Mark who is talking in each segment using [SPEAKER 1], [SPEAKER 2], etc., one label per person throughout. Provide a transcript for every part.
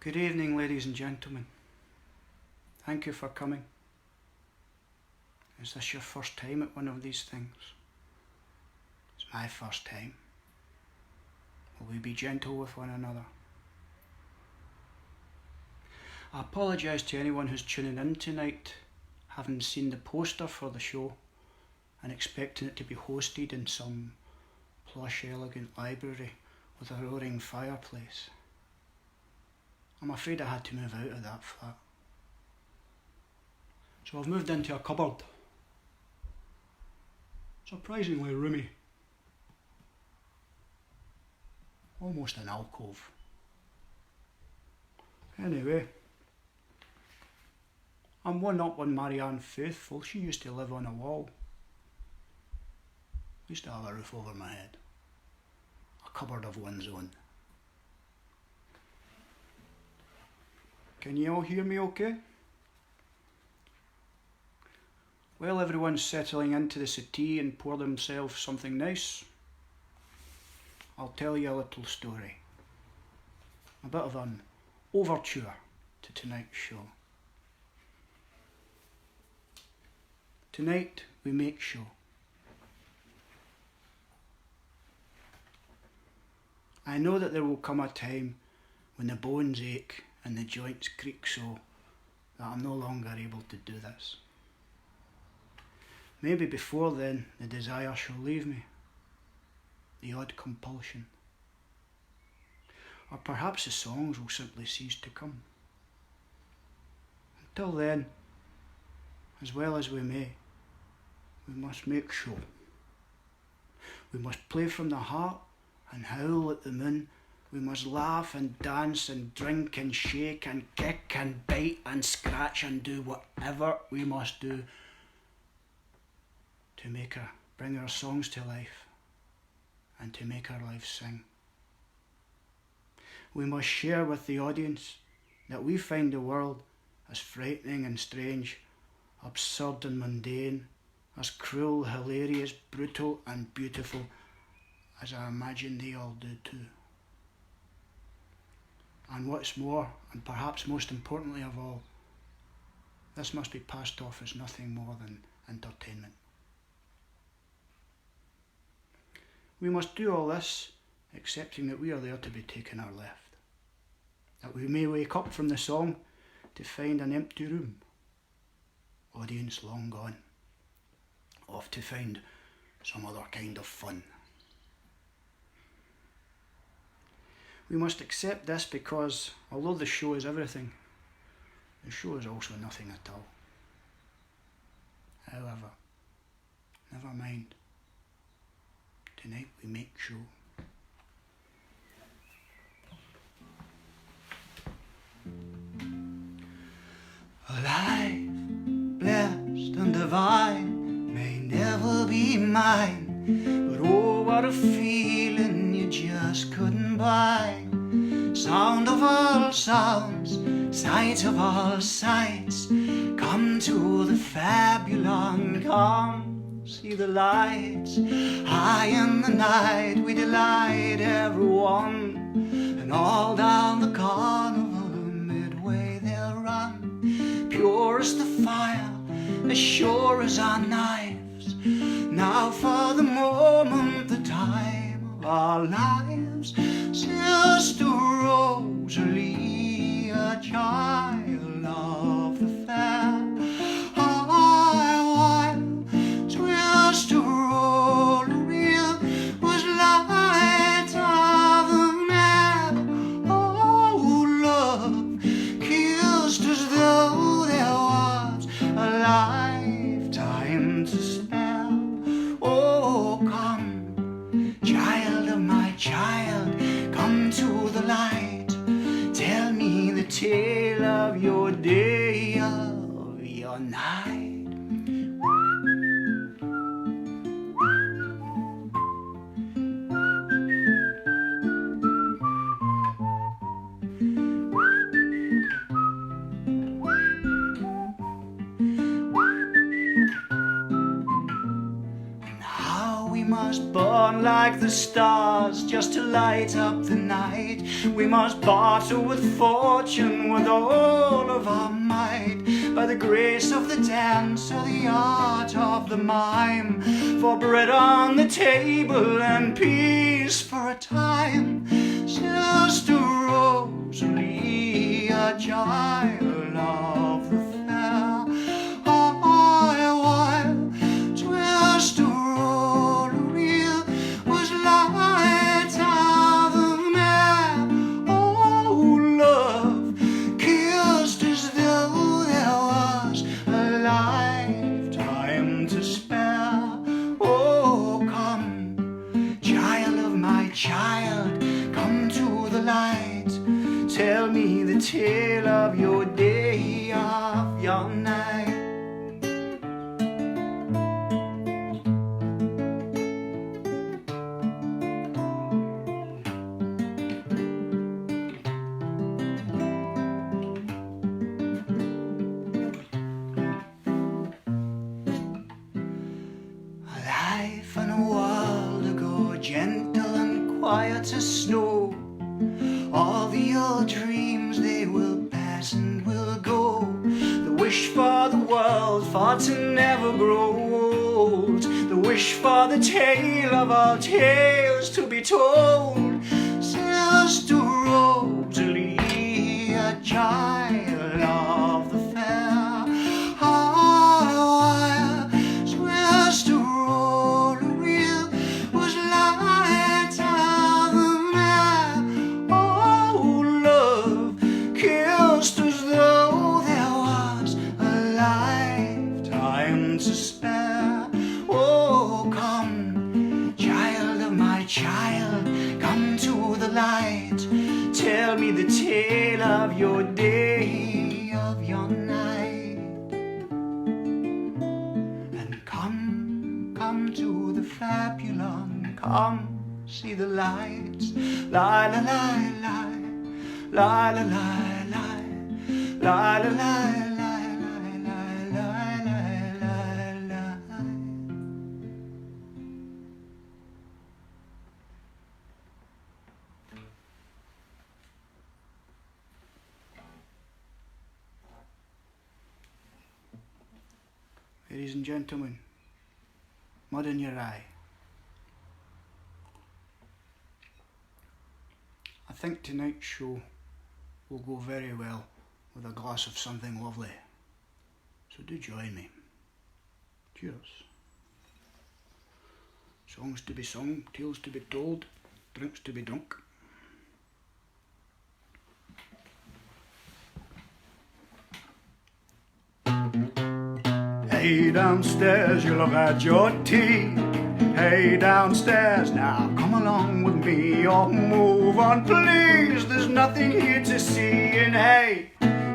[SPEAKER 1] Good evening, ladies and gentlemen. Thank you for coming. Is this your first time at one of these things? It's my first time. Will we be gentle with one another? I apologise to anyone who's tuning in tonight, having seen the poster for the show and expecting it to be hosted in some plush, elegant library with a roaring fireplace. I'm afraid I had to move out of that flat. So I've moved into a cupboard. Surprisingly roomy. Almost an alcove. Anyway, I'm one up on Marianne Faithfull. She used to live on a wall. Used to have a roof over my head. A cupboard of one's own. Can you all hear me okay? While everyone's settling into the settee and pour themselves something nice, I'll tell you a little story. A bit of an overture to tonight's show. Tonight we make show. I know that there will come a time when the bones ache and the joints creak so that I'm no longer able to do this. Maybe before then the desire shall leave me, the odd compulsion. Or perhaps the songs will simply cease to come. Until then, as well as we may, we must make show. We must play from the heart and howl at the moon. We must laugh and dance and drink and shake and kick and bite and scratch and do whatever we must do to bring our songs to life and to make our lives sing. We must share with the audience that we find the world as frightening and strange, absurd and mundane, as cruel, hilarious, brutal and beautiful as I imagine they all do too. And what's more, and perhaps most importantly of all, this must be passed off as nothing more than entertainment. We must do all this, accepting that we are there to be taken or left. That we may wake up from the song to find an empty room, audience long gone, off to find some other kind of fun. We must accept this because, although the show is everything, the show is also nothing at all. However, never mind. Tonight we make show. Alive, blessed and divine may never be mine, but oh, what a feeling you just couldn't buy. Sound of all sounds, sight of all sights, come to the fabulon, come see the lights. High in the night we delight everyone, and all down the carnival midway they'll run. Pure as the fire, as sure as our knives. Now for the moment, the time of our lives. Sister Rosalie, a child of the fair. I while Sister Rosalie was light of the mare. Oh, love kissed as though there was a lifetime to spare. Oh, come, child of my child, come to the light. Tell me the tale of your day, of your night. And how we must burn like the stars just to light up the night. We must barter with fortune with all of our might, by the grace of the dance or the art of the mime, for bread on the table and peace for a time. Sister Rosalie, a child of the fair, while Sister Rosalie was light of the mare. Oh, love kissed as though there was a lifetime to spare. Oh, come, child of my child, come to the light. Tell me the tale of your day, of your night. Life in a world ago, gentle and quiet as snow. All the old dreams, they will pass and will go. The wish for the world, for to never grow old. The wish for the tale of all tales to be told. Sister Rosalie, a child of the fair, while Sister Rosalie was light of the mare. Oh, love kissed as though there was a lifetime to spare. Oh, come, child of my child, come to the light. Tell me the tale of your day, of your night. And come to the fabulon, come see the lights. La la la la, la la la la, la la la la, la la la la. Ladies and gentlemen, mud in your eye. I think tonight's show will go very well with a glass of something lovely. So do join me. Cheers. Songs to be sung, tales to be told, drinks to be drunk. Hey downstairs, you'll have had your tea. Hey downstairs, now come along with me, or move on please, there's nothing here to see. And hey,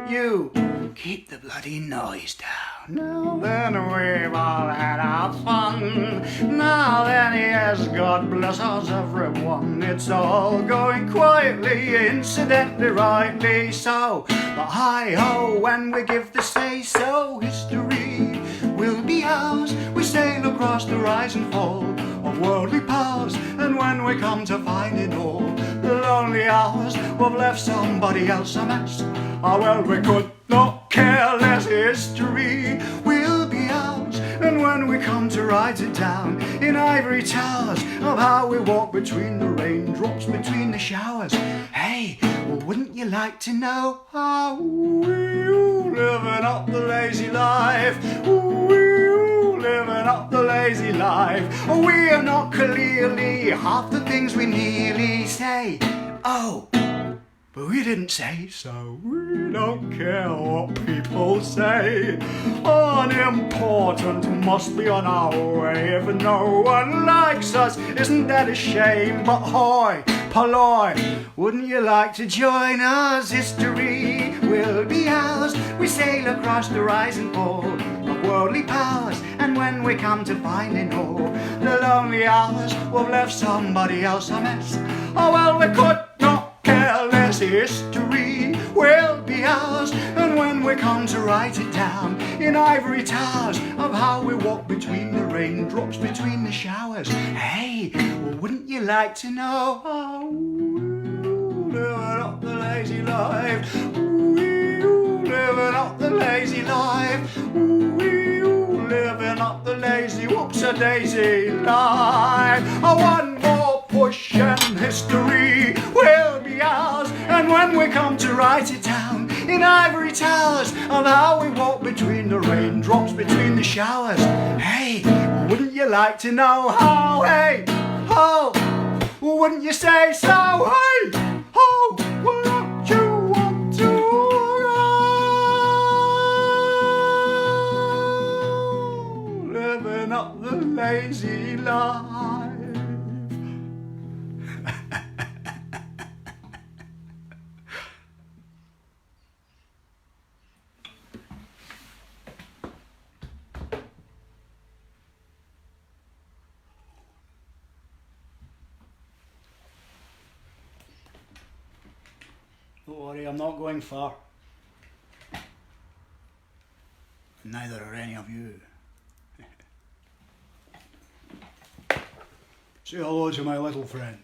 [SPEAKER 1] you, keep the bloody noise down. Now then, we've all had our fun. Now then, yes, God bless us everyone. It's all going quietly, incidentally, rightly so. But hi-ho, when we give the say-so, history will be ours. We sail across the rise and fall of worldly powers, and when we come to find it all, the lonely hours we've left somebody else a mess. Oh well, we could not care less. History will be ours, and when we come to write it down in ivory towers of how we walk between the raindrops, between the showers. Hey, well, wouldn't you like to know how we're living up the lazy life? We're living up the lazy life. We are not clearly half the things we nearly say. Oh, but we didn't say so. We don't care what people say. Unimportant, must be on our way. If no one likes us, isn't that a shame? But hoy polloi, wouldn't you like to join us? History will be ours. We sail across the rise and fall of worldly powers, and when we come to finding all the lonely hours, we've left somebody else a mess. Oh well, we could not care less. History will be ours. And when we come to write it down in ivory towers of how we walk between the raindrops, between the showers. Hey, well, wouldn't you like to know how living up the lazy life? Living up the lazy life. Living up the lazy whoops-a-daisy life. One more push and history will be ours. And when we come to write it down in ivory towers of how we walk between the raindrops, between the showers. Hey, wouldn't you like to know how? Hey, ho, wouldn't you say so? Hey, ho, wouldn't you want to go? Living up the lazy life. Don't worry, I'm not going far. Neither are any of you. Say hello to my little friend.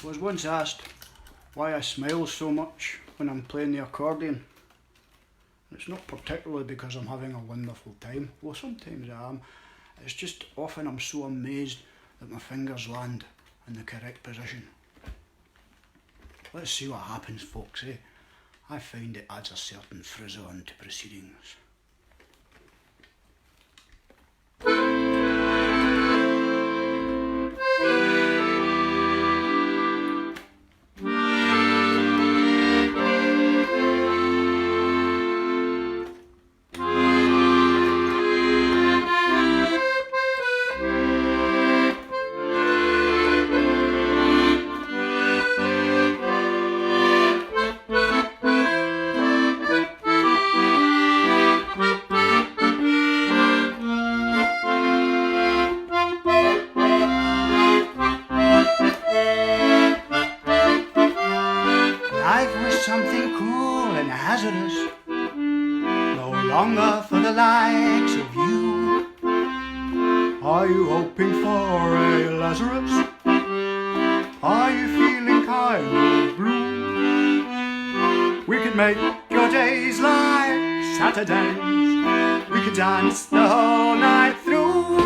[SPEAKER 1] I was once asked why I smile so much when I'm playing the accordion. It's not particularly because I'm having a wonderful time, well sometimes I am. It's just often I'm so amazed that my fingers land in the correct position. Let's see what happens, folks, eh? I find it adds a certain frisson to proceedings. Something cruel and hazardous, no longer for the likes of you. Are you hoping for a Lazarus? Are you feeling kind of blue? We could make your days like Saturdays. We could dance the whole night through.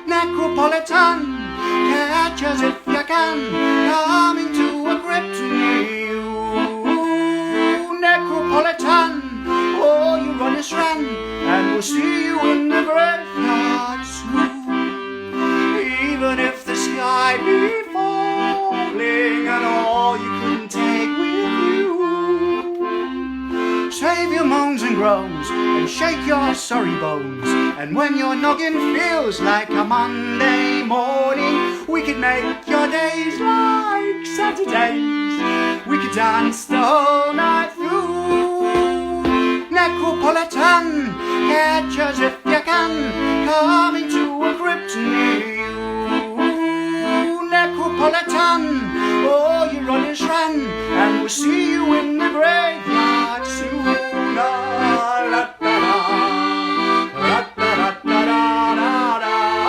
[SPEAKER 1] Necropolitan, catch us if you can, coming to a grip to me. Necropolitan, oh, you run us ran, and we'll see you in the graveyard soon. Even if the sky be falling and all you couldn't take with you, save your moans and groans and shake your sorry bones. And when your noggin feels like a Monday morning, we could make your days like Saturdays. We could dance the whole night through. Necropolitan, catch us if you can, coming to a grip near you. Necropolitan, oh, you run and ran, and we'll see you in the graveyard soon.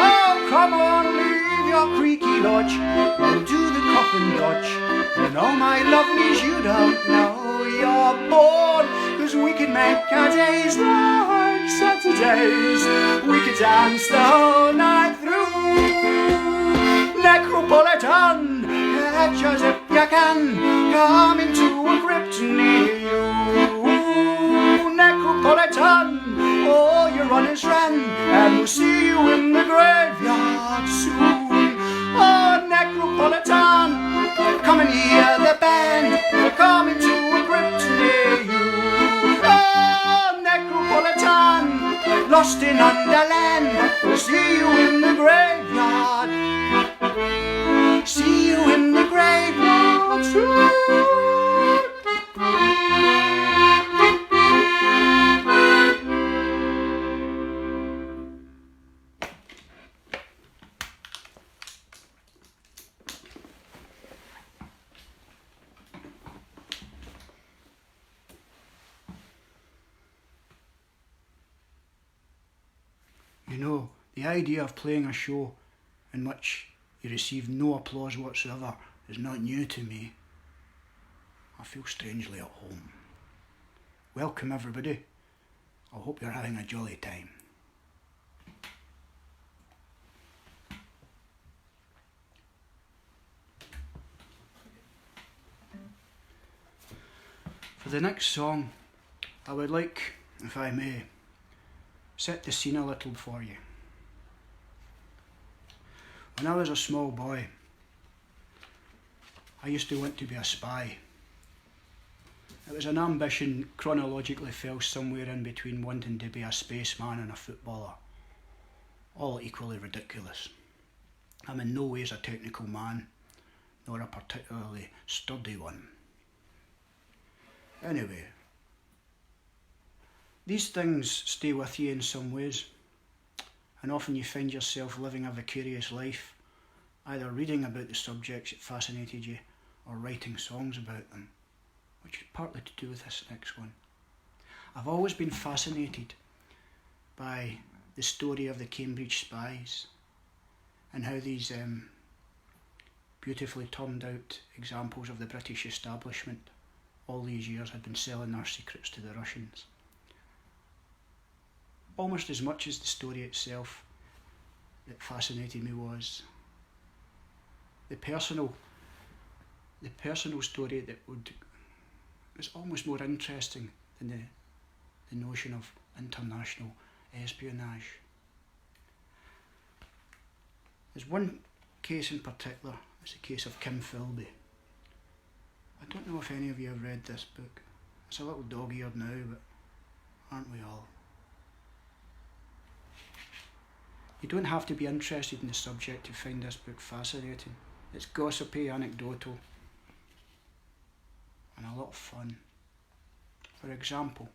[SPEAKER 1] Oh, come on, leave your creaky lodge, we'll do the coffin dodge. You know, my lovelies, you don't know you're bored, 'cause we can make our days like Saturdays. We could dance the whole night through. Necropolitan, catch us if you can, coming to a grip near you. Necropolitan, oh, your runners ran, and we'll see you in the graveyard soon. Oh, Necropolitan, come and hear the band, we're coming to a grip near you. Oh, Necropolitan, lost in Underland, we'll see you in the graveyard. See you in the graveyard soon. You know, the idea of playing a show in which you receive no applause whatsoever is not new to me. I feel strangely at home. Welcome everybody. I hope you're having a jolly time. For the next song, I would like, if I may, set the scene a little for you. When I was a small boy, I used to want to be a spy. It was an ambition chronologically fell somewhere in between wanting to be a spaceman and a footballer. All equally ridiculous. I'm in no ways a technical man, nor a particularly sturdy one. Anyway, these things stay with you in some ways, and often you find yourself living a vicarious life, either reading about the subjects that fascinated you or writing songs about them, which is partly to do with this next one. I've always been fascinated by the story of the Cambridge spies and how these beautifully turned out examples of the British establishment all these years had been selling their secrets to the Russians. Almost as much as the story itself that fascinated me was the personal story that was almost more interesting than the notion of international espionage. There's one case in particular, it's the case of Kim Philby. I don't know if any of you have read this book. It's a little dog-eared now, but aren't we all? You don't have to be interested in the subject to find this book fascinating. It's gossipy, anecdotal, and a lot of fun. For example,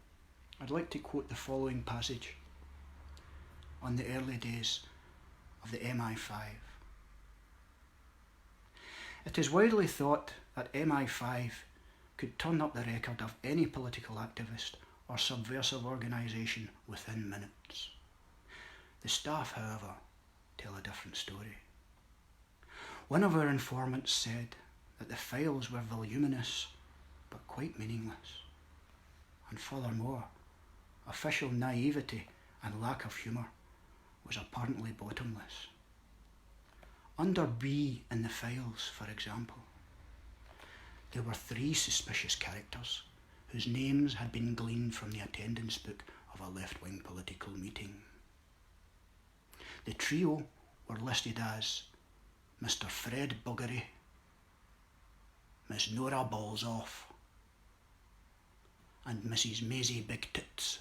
[SPEAKER 1] I'd like to quote the following passage on the early days of the MI5. It is widely thought that MI5 could turn up the record of any political activist or subversive organisation within minutes. The staff, however, tell a different story. One of our informants said that the files were voluminous but quite meaningless. And furthermore, official naivety and lack of humour was apparently bottomless. Under B in the files, for example, there were 3 suspicious characters whose names had been gleaned from the attendance book of a left-wing political meeting. The trio were listed as Mr. Fred Buggery, Miss Nora Ballsoff, and Mrs. Maisie Big Tits.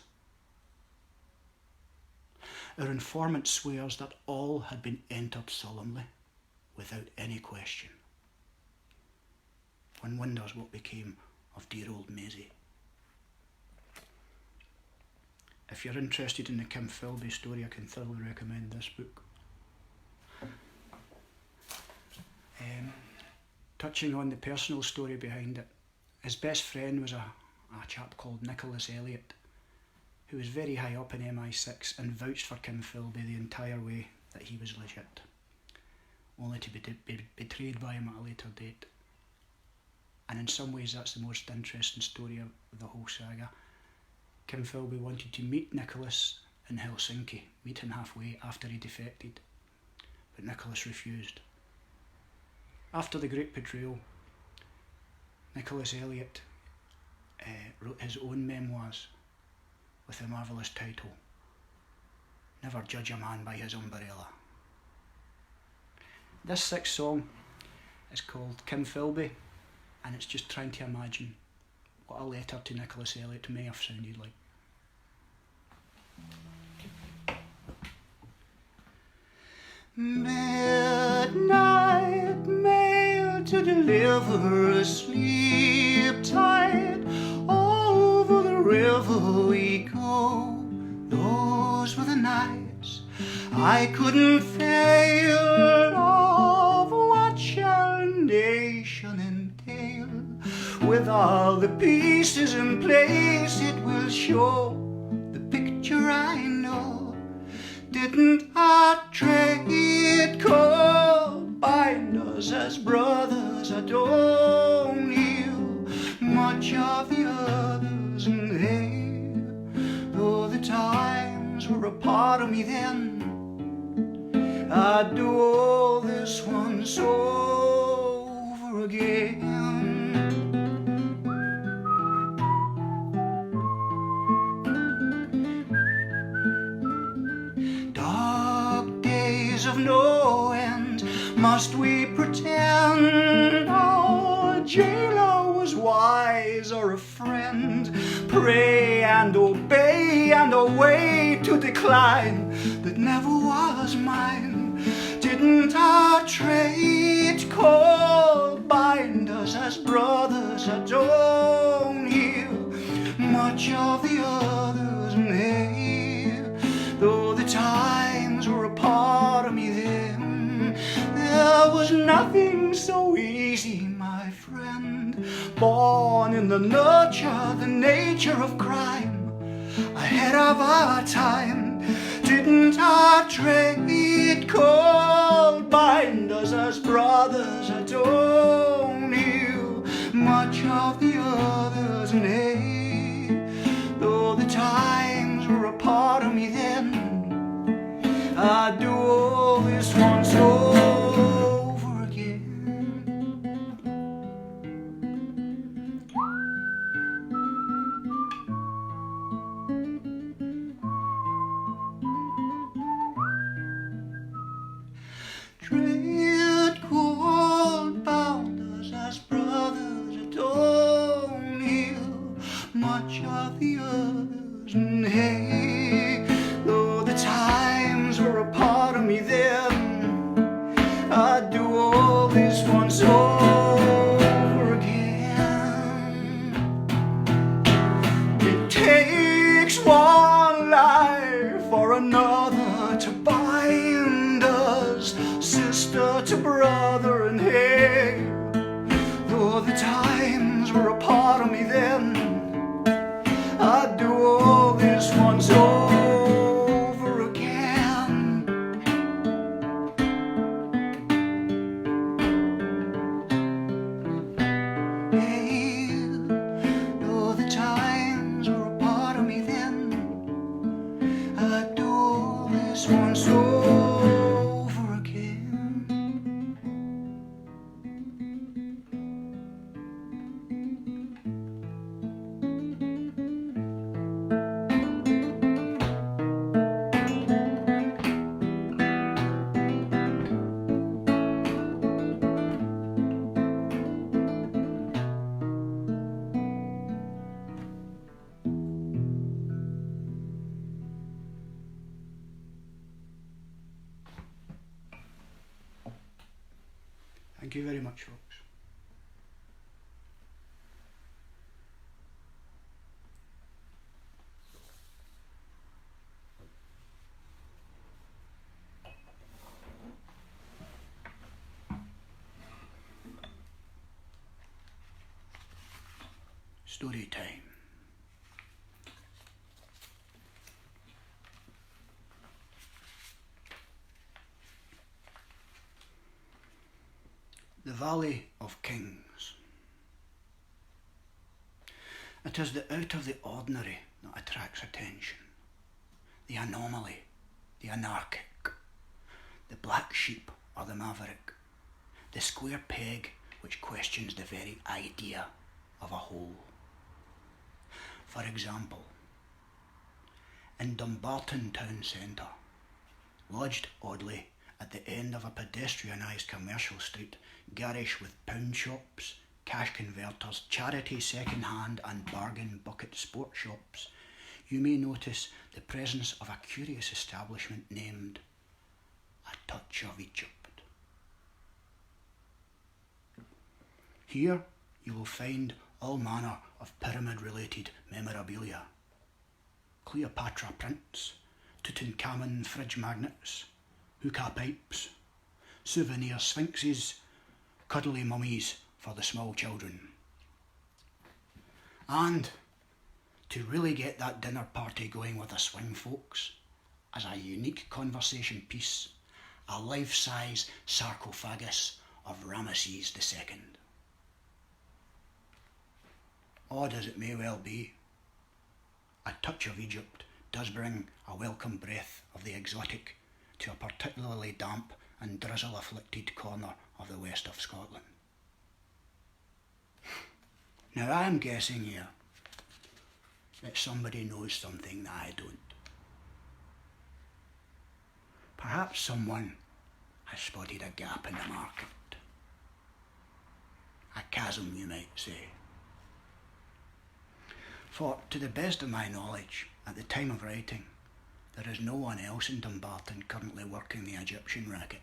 [SPEAKER 1] Our informant swears that all had been entered solemnly, without any question. One wonders what became of dear old Maisie. If you're interested in the Kim Philby story, I can thoroughly recommend this book. Touching on the personal story behind it, his best friend was a chap called Nicholas Elliott, who was very high up in MI6 and vouched for Kim Philby the entire way that he was legit, only to be betrayed by him at a later date. And in some ways that's the most interesting story of the whole saga. Kim Philby wanted to meet Nicholas in Helsinki, meet him halfway after he defected, but Nicholas refused. After the Great Betrayal, Nicholas Elliott wrote his own memoirs with the marvellous title, Never Judge a Man by His Umbrella. This 6th song is called Kim Philby, and it's just trying to imagine what a letter to Nicholas Elliott may have sounded like. Midnight mail to deliver a sleep tight. Over the river we go. Those were the nights I couldn't fail of. What shall a nation entail? With all the pieces in place, it will show the picture I know. Didn't our trade cold bind us as brothers? I don't heal much of the others, and hey, though the times were a part of me then, I'd do all this once over again. Dark days of no end, must we pretend our jailer was wise or a friend? Pray and obey and a way to decline that never was mine. Didn't our trade cold bind us as brothers? I don't hear much of the others, and hey, though the times were a part of me then, there was nothing so easy, my friend. Born in the nurture, the nature of crime, ahead of our time. Didn't our trade cold bind us as brothers? I don't hear much of the others, and hey, though the times were a part of me then, I'd do all this once over again. Trade cold bound us as brothers. I don't hear much of the others, and hey, though the times were a part of me then, I'd do all this once over again. It takes one life for another to bind us, sister to brother, and hey, though the times were a part of me then, I'd do all this once over again. Hey, though the times were a part of me then, I'd do all this once over again. Thank you very much, folks. Story time. The Valley of Kings. It is the out of the ordinary that attracts attention. The anomaly, the anarchic, the black sheep or the maverick, the square peg which questions the very idea of a whole. For example, in Dumbarton town centre, lodged oddly at the end of a pedestrianised commercial street, garish with pound shops, cash converters, charity second-hand and bargain bucket sport shops, you may notice the presence of a curious establishment named A Touch of Egypt. Here you will find all manner of pyramid-related memorabilia. Cleopatra prints, Tutankhamun fridge magnets, hookah pipes, souvenir sphinxes, cuddly mummies for the small children. And to really get that dinner party going with the swing folks, as a unique conversation piece, a life-size sarcophagus of Ramesses II. Odd as it may well be, a touch of Egypt does bring a welcome breath of the exotic to a particularly damp and drizzle-afflicted corner of the west of Scotland. Now I am guessing here that somebody knows something that I don't. Perhaps someone has spotted a gap in the market. A chasm, you might say. For, to the best of my knowledge, at the time of writing, there is no one else in Dumbarton currently working the Egyptian racket.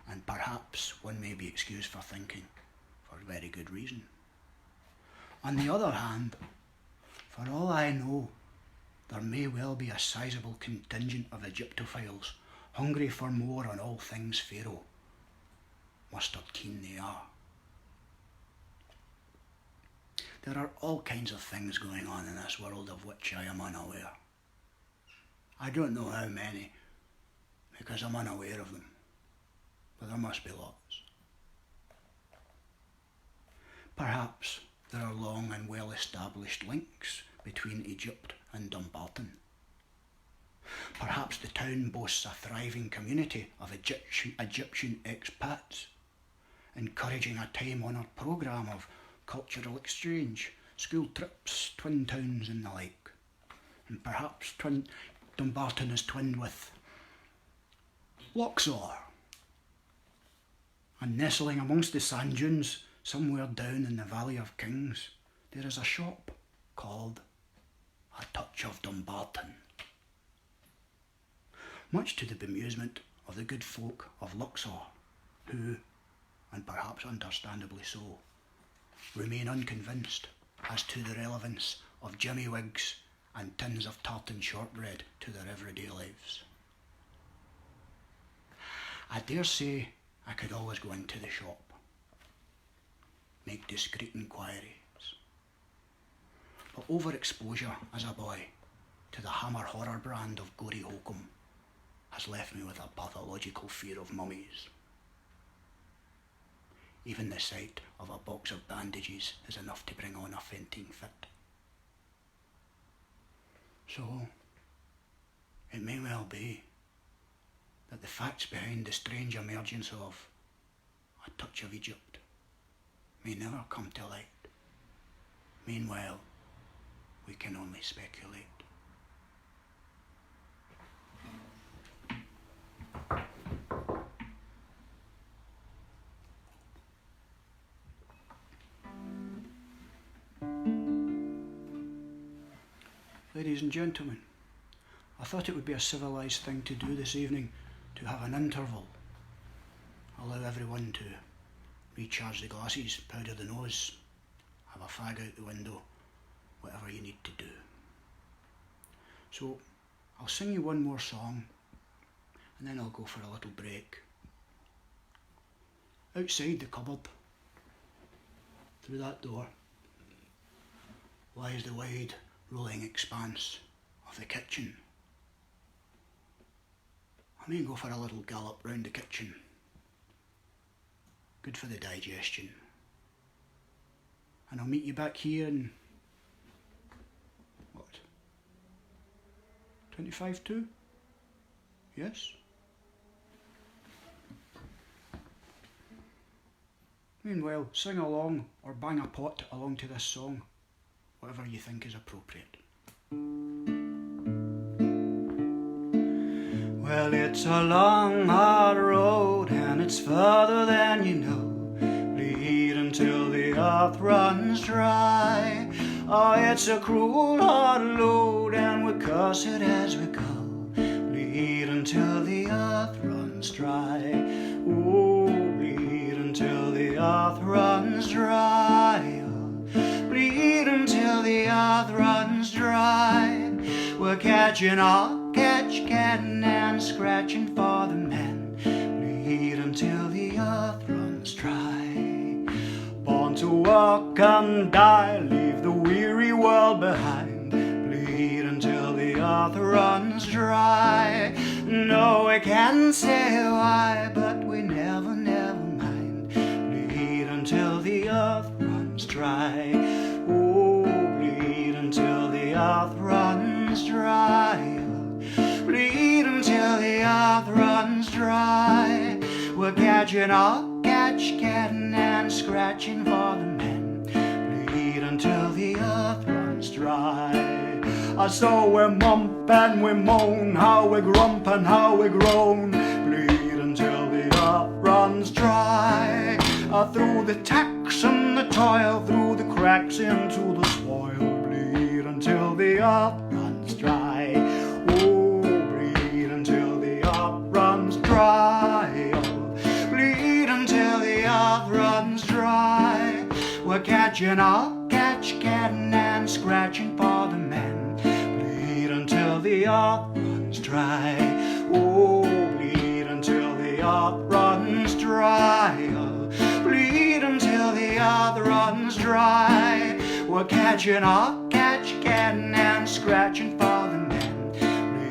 [SPEAKER 1] And perhaps one may be excused for thinking, for very good reason. On the other hand, for all I know, there may well be a sizable contingent of Egyptophiles hungry for more on all things Pharaoh. Mustard keen they are. There are all kinds of things going on in this world of which I am unaware. I don't know how many, because I'm unaware of them, but there must be lots. Perhaps there are long and well-established links between Egypt and Dumbarton. Perhaps the town boasts a thriving community of Egyptian expats, encouraging a time-honoured programme of cultural exchange, school trips, twin towns and the like. And perhaps Dumbarton is twinned with Luxor. And nestling amongst the sand dunes, somewhere down in the Valley of Kings, there is a shop called A Touch of Dumbarton. Much to the bemusement of the good folk of Luxor, who, and perhaps understandably so, remain unconvinced as to the relevance of Jimmy Wigs and tins of tartan shortbread to their everyday lives. I dare say I could always go into the shop, make discreet inquiries, but overexposure as a boy to the Hammer horror brand of gory hokum has left me with a pathological fear of mummies. Even the sight of a box of bandages is enough to bring on a fainting fit. So, it may well be that the facts behind the strange emergence of A Touch of Egypt may never come to light. Meanwhile, we can only speculate. Ladies and gentlemen, I thought it would be a civilised thing to do this evening to have an interval. Allow everyone to recharge the glasses, powder the nose, have a fag out the window, whatever you need to do. So I'll sing you one more song and then I'll go for a little break. Outside the cupboard, through that door, lies the wide rolling expanse of the kitchen. I may go for a little gallop round the kitchen. Good for the digestion. And I'll meet you back here in, 25 to? Yes? Meanwhile, sing along or bang a pot along to this song, whatever you think is appropriate. Well, it's a long, hard road, and it's further than you know. Bleed until the earth runs dry. Oh, it's a cruel, hard load, and we curse it as we go. Bleed until the earth runs dry. Oh, bleed until the earth runs dry. Oh, bleed until the earth runs dry. We're catching our catch can and scratching for the men. Bleed until the earth runs dry. Born to work and die, leave the weary world behind. Bleed until the earth earth runs dry. No, we can't say why, but we never mind. Bleed until the earth runs dry. Oh, bleed until the earth runs dry. Bleed until the earth runs dry. We're catching and scratching for the men. Bleed until the earth runs dry. So we mump and we moan, how we grump and how we groan. Bleed until the earth runs dry. Through the tax and the toil, through the cracks into the spoil. Bleed until the earth runs dry. Oh, bleed until the earth runs dry. Oh, bleed until the earth runs dry. We're catching and scratching for the men. Bleed until the earth runs dry. Oh, bleed until the earth runs dry. Oh, bleed until the earth runs dry. We're catching and scratching for the men.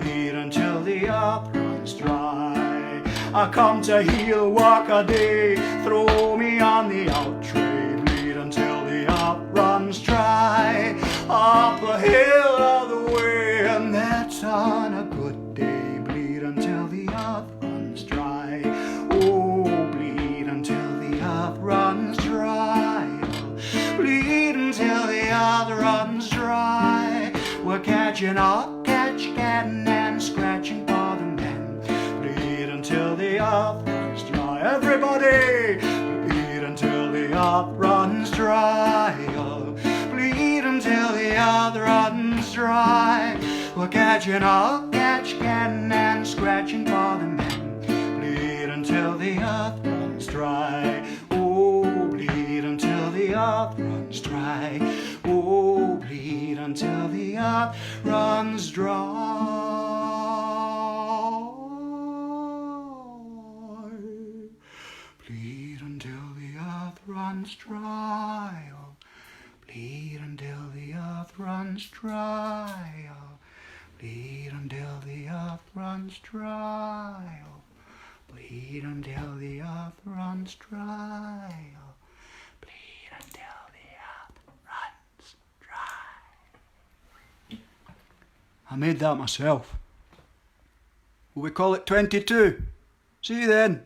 [SPEAKER 1] Bleed until the earth runs dry. I come to heel, walk a day, throw me on the out tray. Bleed until the earth runs dry. Up a hill of the way, and that's on a good day. Bleed until the earth runs dry. Oh, bleed until the earth runs dry. Bleed until the earth runs dry. We're catching and scratching for the men. Bleed until the earth runs dry. Everybody, bleed until the earth runs dry. Oh, bleed until the earth runs dry. We're catching and scratching for the men. Bleed until the earth runs dry. Oh, bleed until the earth runs dry. Oh, bleed until the earth runs dry. Bleed until the earth runs dry. Oh, bleed until the earth runs dry. Oh, bleed until the earth runs dry. Oh, bleed until the earth runs dry. Oh, bleed until the earth runs dry. I made that myself. We call it 22. See you then.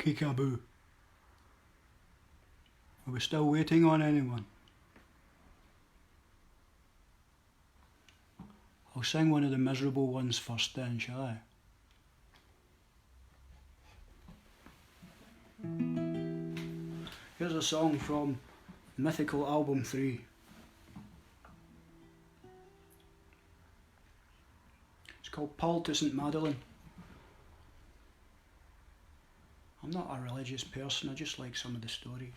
[SPEAKER 1] Kickaboo. Are we still waiting on anyone? I'll sing one of the miserable ones first then, shall I? Here's a song from Mythical Album 3. It's called Paul to St. Madeleine. I'm not a religious person, I just like some of the stories.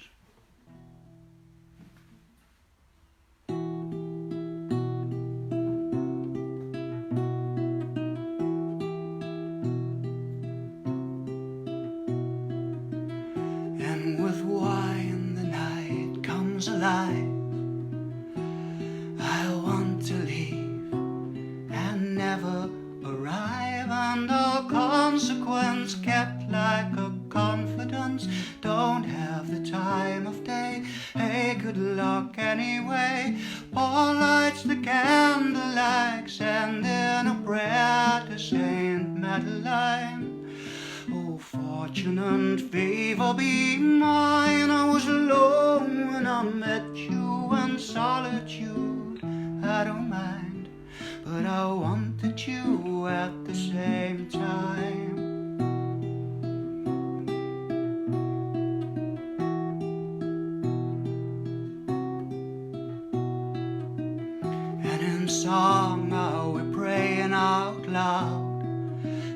[SPEAKER 1] And with wine the night comes alive, I want to leave and never arrive, and all consequence kept like a confidence. Don't have the time of day, hey, good luck anyway. Paul lights the candle like sending a prayer to Saint Madeleine. Oh, fortune and favour be mine, I was alone when I met you, and solitude I don't mind, but I wanted you at the same time. And in song are we praying out loud,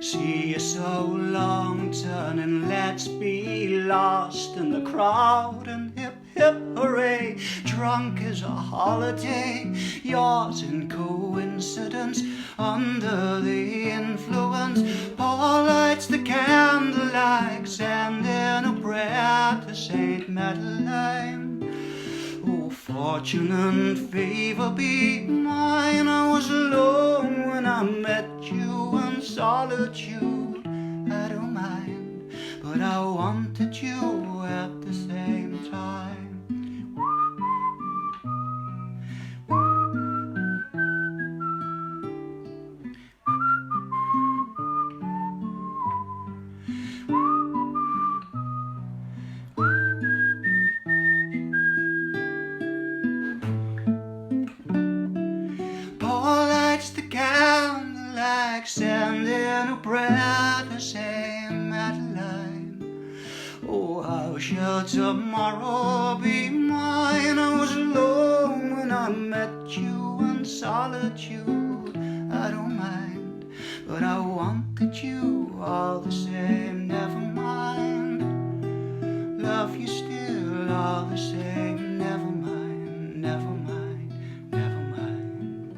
[SPEAKER 1] see you so long turning, let's be lost in the crowd. And hip hip hooray, drunk is a holiday, yours in coincidence, under the influence. Paul lights the candle like sending a prayer to Saint Madeleine. Oh, fortune and favour be mine, I was alone when I met you, and solitude I don't mind, but I wanted you at the same time. Paul lights the candle like sending a prayer to Saint Madeleine. Oh, how shall tomorrow be mine? I was alone when I met you, and solitude I don't mind, but I wanted you all the same. Never mind, love you still all the same. Never mind, never mind, never mind.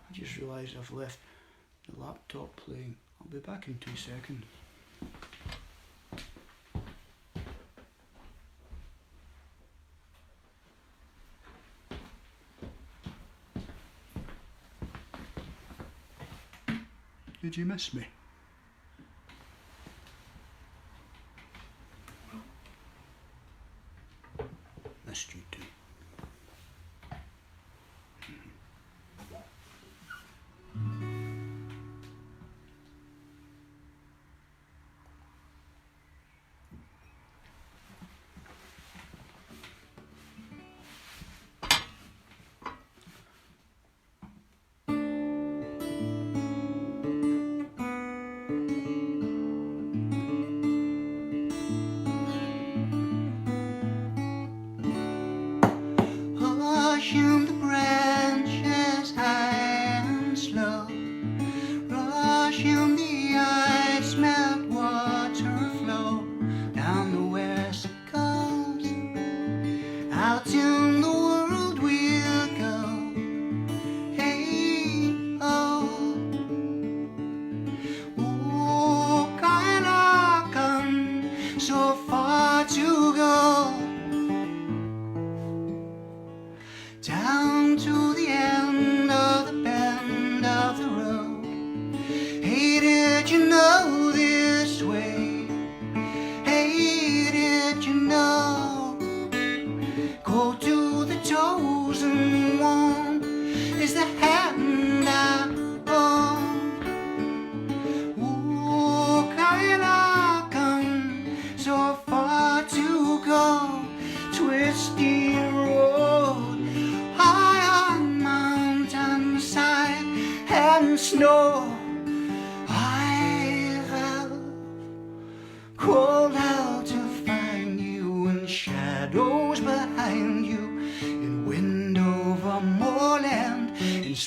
[SPEAKER 1] I just realised I've left the laptop playing. I'll be back in 2 seconds. Did you miss me? Missed you too.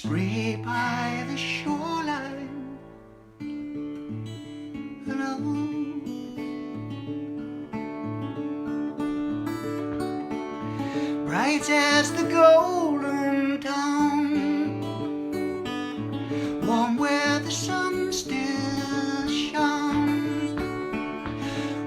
[SPEAKER 1] spray by the shoreline. Bright as the golden dawn, warm where the sun still shone.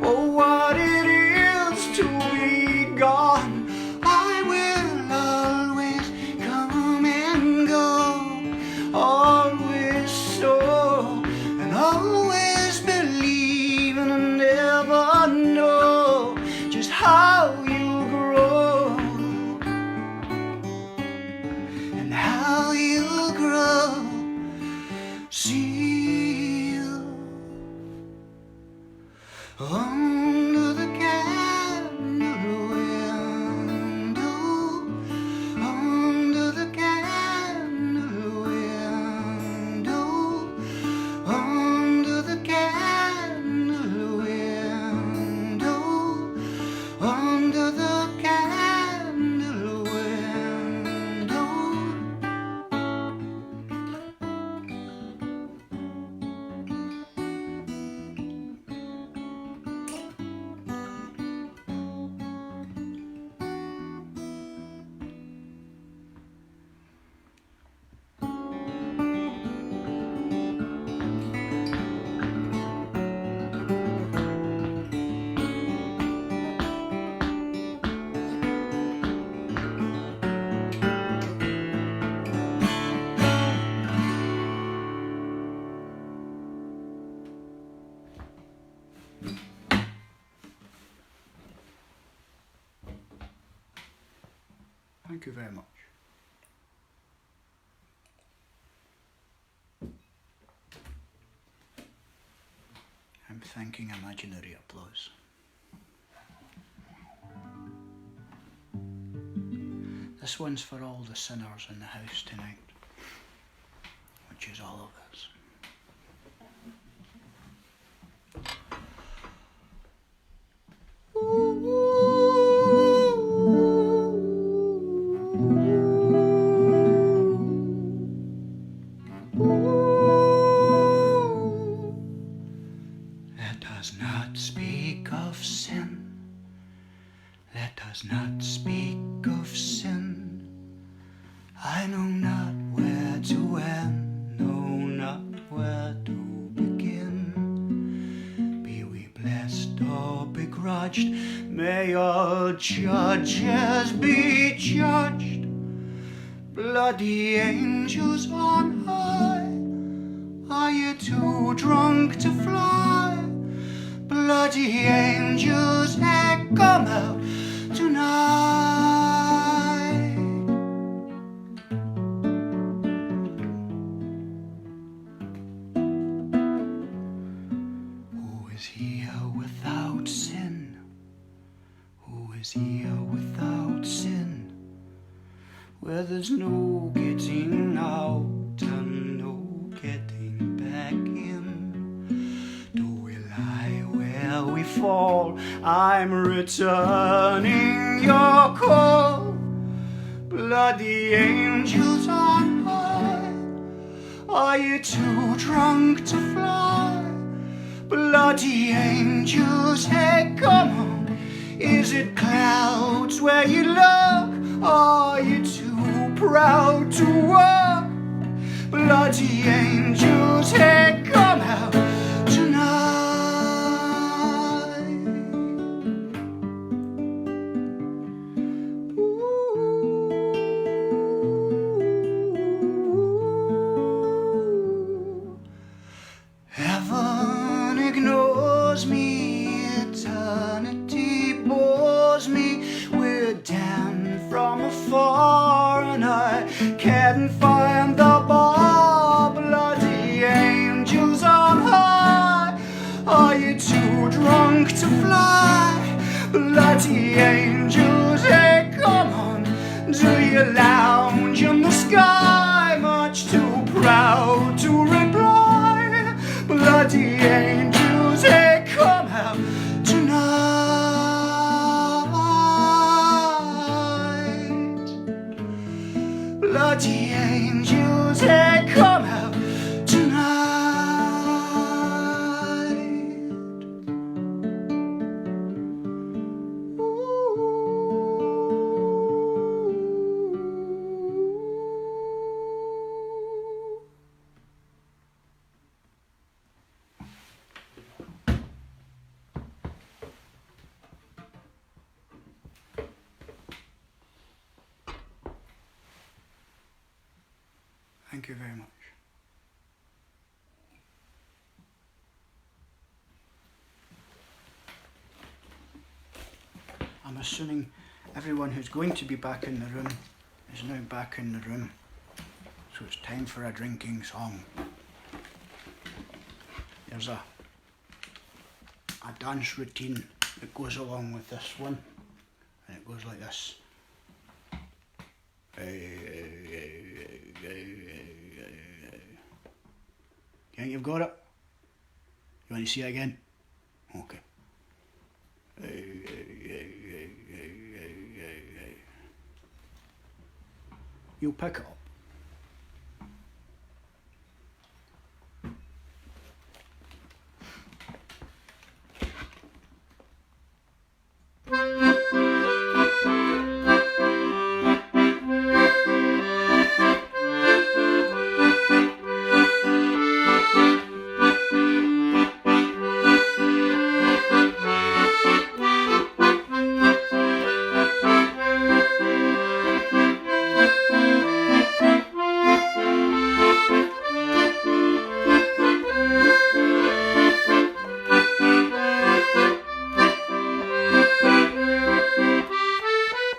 [SPEAKER 1] Oh, what it is to be gone. I will always come and go, always so, and always believe, and I never know just how you grow, and how you grow. See you under the candle window, under the candle window, under the candle window, under the candle window. Thank you very much. I'm thanking imaginary applause. This one's for all the sinners in the house tonight, which is all of us. Let us not speak of sin. Let us not speak of sin. I know not where to end, know not where to begin. Be we blessed or begrudged, may all judges be judged. Bloody angels on high, are you too drunk to fly? Bloody angels, hey, come out tonight. Who is here without sin? Who is here without sin? Where there's no getting out and no getting back in. Do we lie where we fall? I'm returning your call. Bloody angels on high, are you too drunk to fly? Bloody angels, hey, come on. Is it clouds where you look? Are you too proud to walk? Bloody angels, hey, come out tonight. Ooh. Heaven ignores me, eternity bores me. We're damned from afar and I can't find the bar. Bloody angels on high, are you too drunk to fly? Bloody angels, hey, come on. Do you lounge in the sky? Much too proud to reply. Bloody angels, hey, come out tonight. Bloody angels. Thank you very much. I'm assuming everyone who's going to be back in the room is now back in the room. So it's time for a drinking song. There's a dance routine that goes along with this one. And it goes like this. You think you've got it? You want to see it again? Okay. You'll pick it up.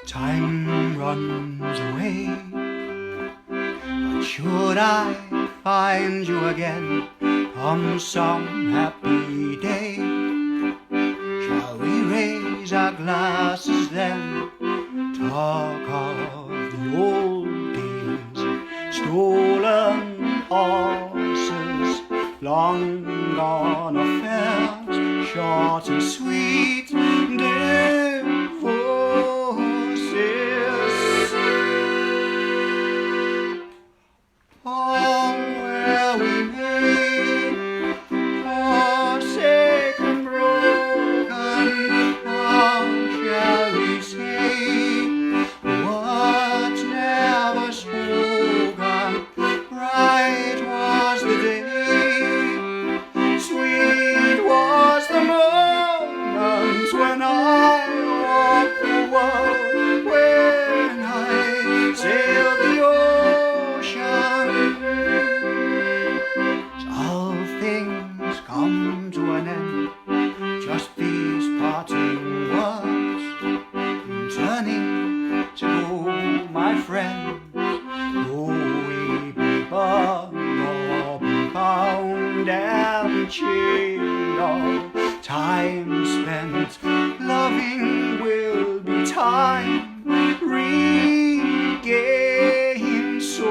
[SPEAKER 1] Time runs away, but should I find you again on some happy day, shall we raise our glasses then, talk of the old days, stolen horses, long gone affairs, short and sweet time spent loving will be time regained. So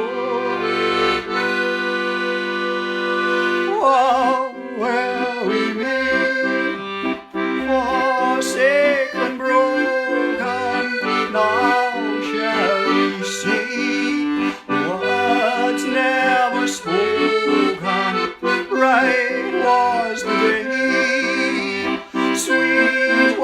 [SPEAKER 1] where we may forsaken, broken, now shall we say words never spoken. Bright was the day, sweet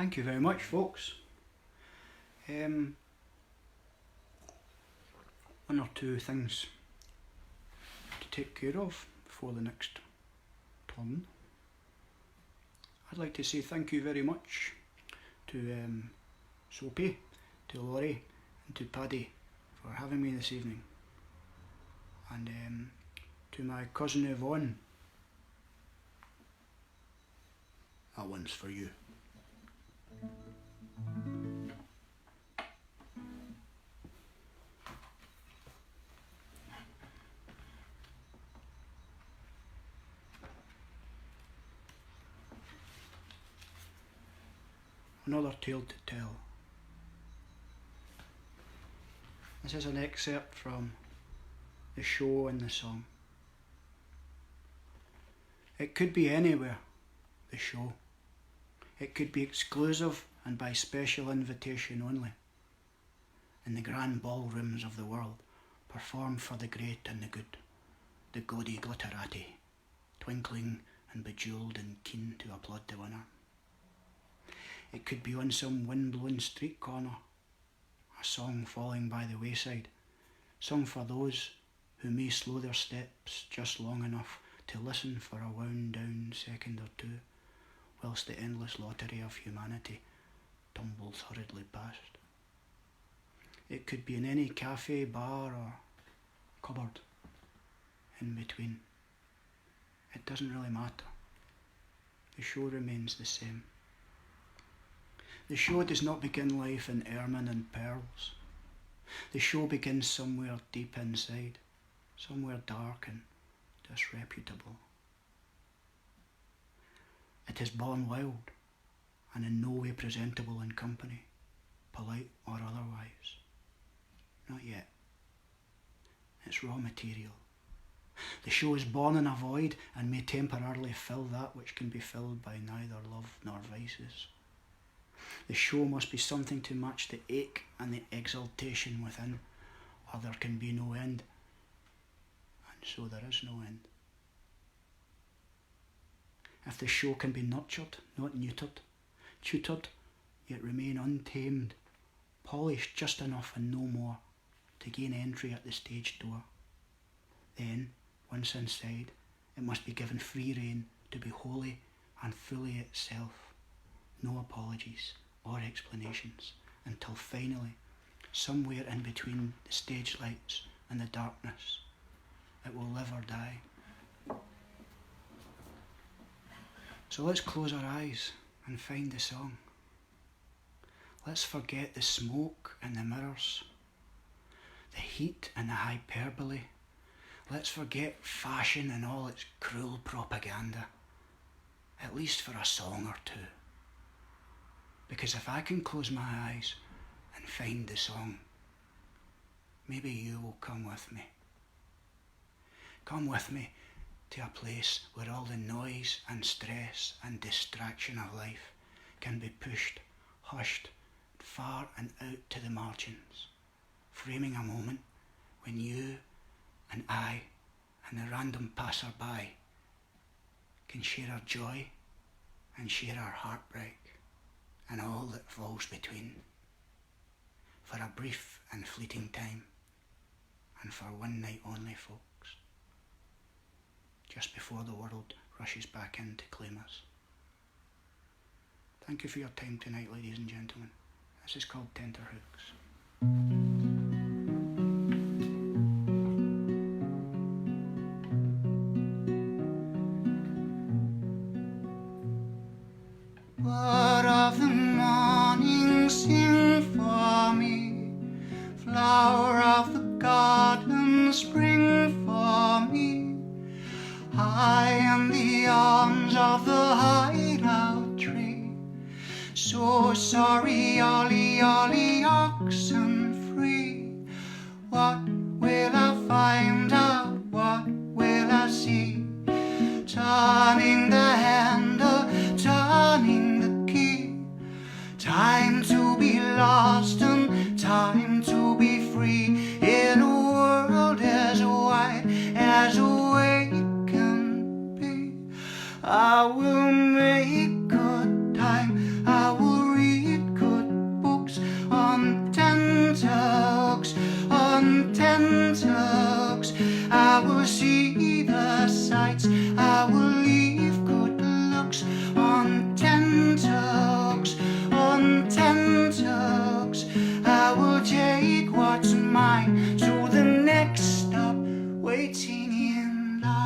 [SPEAKER 1] Thank you very much, folks. One or two things to take care of before the next turn. I'd like to say thank you very much to Soapy, to Laurie and to Paddy for having me this evening, and to my cousin Yvonne, that one's for you. Another tale to tell. This is an excerpt from the show and the song. It could be anywhere, the show. It could be exclusive and by special invitation only, in the grand ballrooms of the world, performed for the great and the good, the gaudy glitterati, twinkling and bejewelled and keen to applaud the winner. It could be on some wind-blown street corner, a song falling by the wayside, sung for those who may slow their steps just long enough to listen for a wound-down second or two, whilst the endless lottery of humanity tumbles hurriedly past. It could be in any cafe, bar or cupboard in between. It doesn't really matter. The show remains the same. The show does not begin life in ermine and pearls. The show begins somewhere deep inside, somewhere dark and disreputable. It is born wild and in no way presentable in company, polite or otherwise. Not yet. It's raw material. The show is born in a void and may temporarily fill that which can be filled by neither love nor vices. The show must be something to match the ache and the exaltation within, or there can be no end, and so there is no end. If the show can be nurtured, not neutered, tutored, yet remain untamed, polished just enough and no more to gain entry at the stage door, then, once inside, it must be given free rein to be wholly and fully itself. No apologies or explanations, until finally, somewhere in between the stage lights and the darkness, it will live or die. So let's close our eyes and find the song. Let's forget the smoke and the mirrors, the heat and the hyperbole. Let's forget fashion and all its cruel propaganda, at least for a song or two. Because if I can close my eyes and find the song, maybe you will come with me. Come with me to a place where all the noise and stress and distraction of life can be pushed, hushed, far and out to the margins, framing a moment when you and I and the random passer-by can share our joy and share our heartbreak and all that falls between, for a brief and fleeting time, and for one night only, folks, just before the world rushes back in to claim us. Thank you for your time tonight, ladies and gentlemen. This is called Tenterhooks. Bird of the morning, sing for me. Flower of the garden, spring for me. High in the arms of the hideout tree. So sorry, ollie, ollie, oxen free. What will I find out? What will I see? Turning the handle, turning the key. Time to be lost and time to be free. In a world as wide as a way can be. I will make good time. I will sights. I will leave good looks on tenterhooks, on tenterhooks. I will take what's mine to the next stop, waiting in line.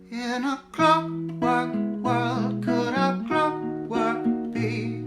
[SPEAKER 1] In a clockwork world, could a clockwork be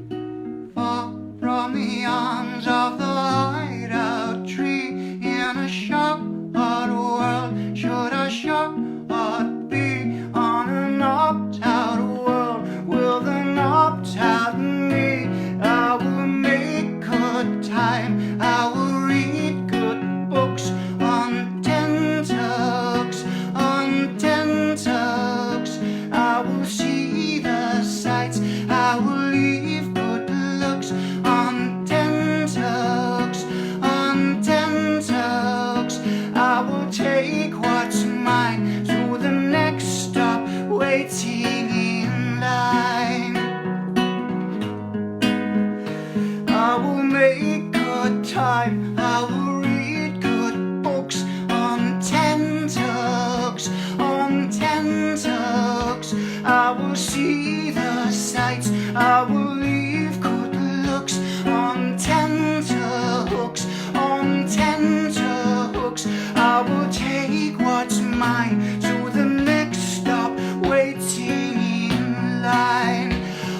[SPEAKER 1] far from the arms of the hideout tree? In a sharp hard world, should a sharp heart be on an opt-out world? Will the opt-out me? I will make good time, I will read good books on tenterhooks, on tenterhooks. I will see the sights, I will leave good looks on tenterhooks, on tenterhooks. I will take what's mine to the next stop, waiting in line. I will make good time, I will read good books on tenterhooks, on tenterhooks. I will see the sights, I will leave good looks on tenterhooks, on tenterhooks. I will take what's mine to the next stop, waiting in line.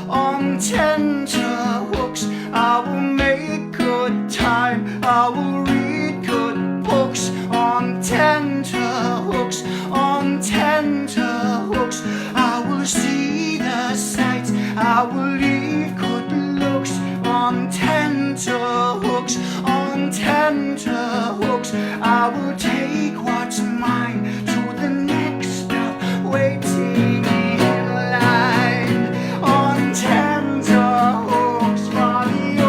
[SPEAKER 1] On tenterhooks, I will make good time, I will read good books on tenterhooks, on tenterhooks. I will see the sights, I will leave good looks on tenterhooks, on tenterhooks. I will take what's mine to the next stop, waiting in line. On tenterhooks, for the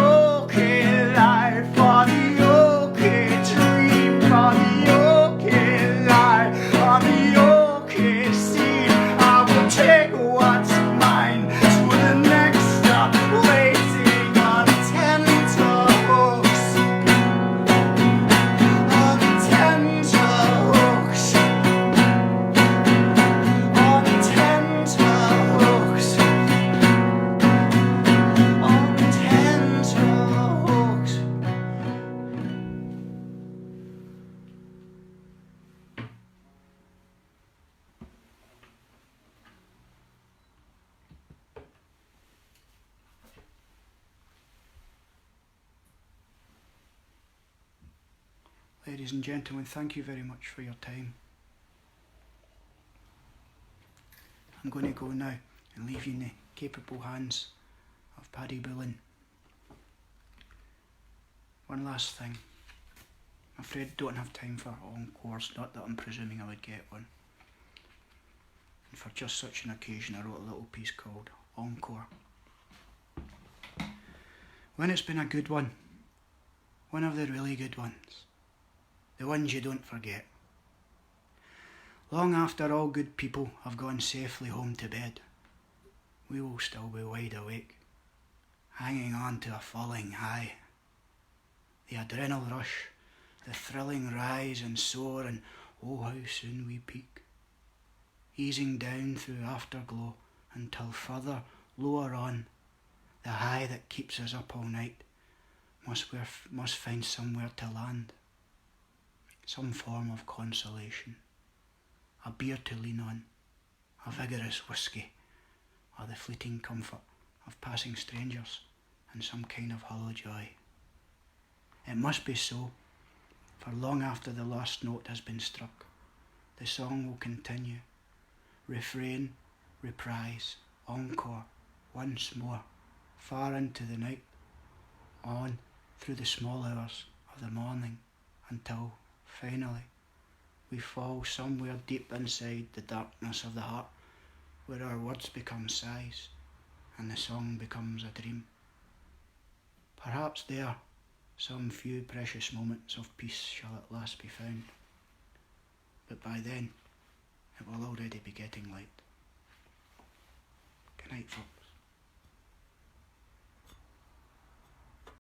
[SPEAKER 1] okay life, for the okay dream, for the okay life, for the okay scene. I will take what's mine to the next stop, waiting on tenterhooks, on tenterhooks, on tenterhooks, on tenterhooks. Ladies and gentlemen, thank you very much for your time. I'm going to go now and leave you in the capable hands of Paddy Bullen. One last thing. I'm afraid I don't have time for encores, not that I'm presuming I would get one. And for just such an occasion I wrote a little piece called Encore. When it's been a good one of the really good ones, the ones you don't forget. Long after all good people have gone safely home to bed, we will still be wide awake, hanging on to a falling high. The adrenal rush, the thrilling rise and soar, and oh how soon we peak, easing down through afterglow until further, lower on, the high that keeps us up all night must find somewhere to land. Some form of consolation, a beer to lean on, a vigorous whisky, or the fleeting comfort of passing strangers and some kind of hollow joy. It must be so, for long after the last note has been struck, the song will continue, refrain, reprise, encore, once more, far into the night, on through the small hours of the morning, until finally we fall somewhere deep inside the darkness of the heart, where our words become sighs and the song becomes a dream. Perhaps there some few precious moments of peace shall at last be found, but by then it will already be getting late. Good night, folks.